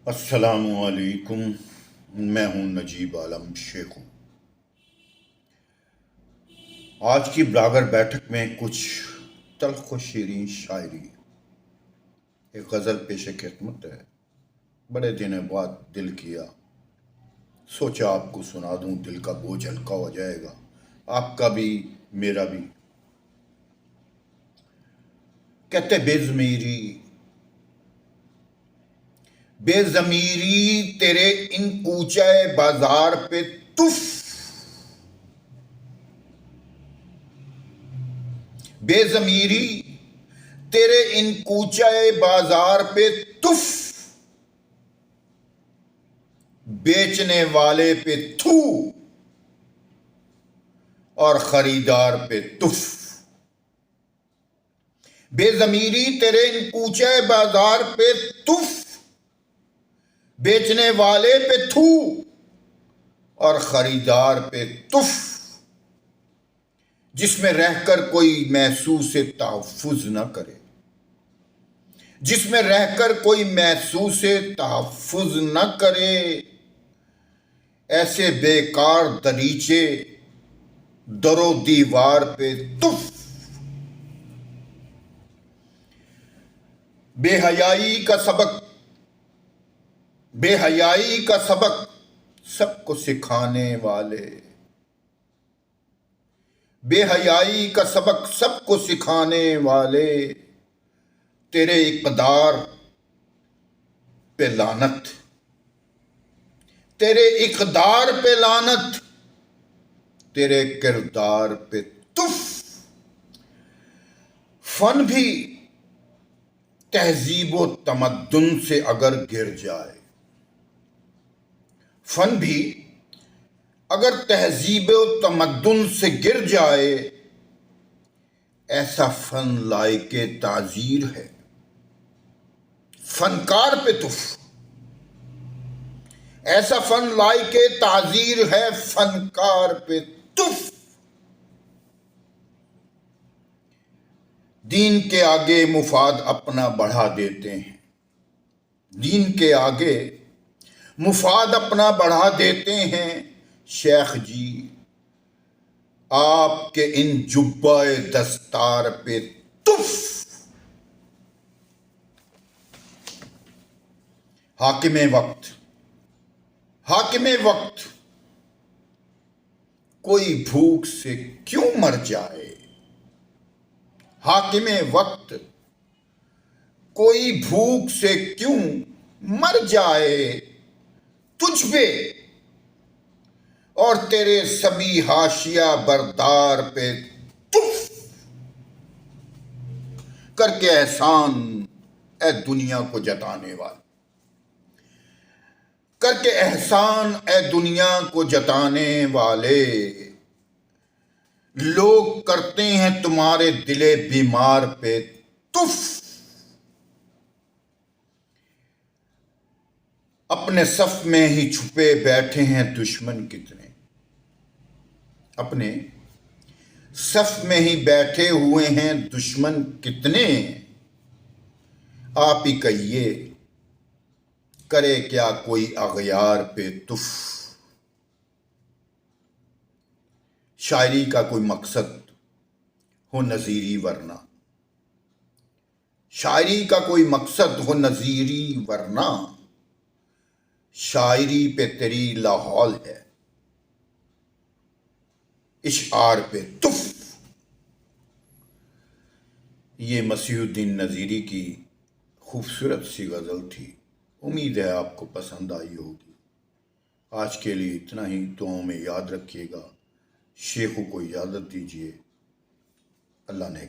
السلام علیکم، میں ہوں نجیب عالم شیخو۔ آج کی بلاگر بیٹھک میں کچھ تلخ و شیریں شاعری، ایک غزل پیش خدمت ہے۔ بڑے دنوں بعد دل کیا، سوچا آپ کو سنا دوں، دل کا بوجھ ہلکا ہو جائے گا، آپ کا بھی میرا بھی۔ کہتے بے ضمیری تیرے ان کوچے بازار پہ تف، بے ضمیری تیرے ان کوچے بازار پہ تف، بیچنے والے پہ تھو اور خریدار پہ تف۔ بے ضمیری تیرے ان کوچے بازار پہ تف، بیچنے والے پہ تھو اور خریدار پہ تف، جس میں رہ کر کوئی محسوس تحفظ نہ کرے، جس میں رہ کر کوئی محسوس تحفظ نہ کرے، ایسے بیکار دریچے در و دیوار پہ تف۔ بے حیائی کا سبق سب کو سکھانے والے، بے حیائی کا سبق سب کو سکھانے والے، تیرے اقتدار پہ لعنت، تیرے اقتدار پہ لعنت، تیرے کردار پہ تف۔ فن بھی تہذیب و تمدن سے اگر گر جائے، فن بھی اگر تہذیب و تمدن سے گر جائے، ایسا فن لائق تعزیر ہے، فنکار پہ تف۔ ایسا فن لائق تعزیر ہے، فنکار پہ تف۔ دین کے آگے مفاد اپنا بڑھا دیتے ہیں، دین کے آگے مفاد اپنا بڑھا دیتے ہیں، شیخ جی آپ کے ان جبہ دستار پہ تف۔ حاکم وقت کوئی بھوک سے کیوں مر جائے، حاکم وقت کوئی بھوک سے کیوں مر جائے، تجھ پہ اور تیرے سبھی حاشیہ بردار پہ تف۔ کر کے احسان اے دنیا کو جتانے والے، کر کے احسان اے دنیا کو جتانے والے، لوگ کرتے ہیں تمہارے دل بیمار پہ تف۔ اپنے صف میں ہی چھپے بیٹھے ہیں دشمن کتنے، اپنے صف میں ہی بیٹھے ہوئے ہیں دشمن کتنے، آپ ہی کہیے کرے کیا کوئی اغیار پہ تف۔ شاعری کا کوئی مقصد ہو نظیری ورنہ، شاعری کا کوئی مقصد ہو نظیری ورنہ، شاعری پہ تیری لاحول ہے، اشعار پہ تف۔ یہ مسیح الدین نظیری کی خوبصورت سی غزل تھی، امید ہے آپ کو پسند آئی ہوگی۔ آج کے لیے اتنا ہی، دعاؤں میں یاد رکھیے گا، شیخو کو اجازت دیجیے، اللہ نے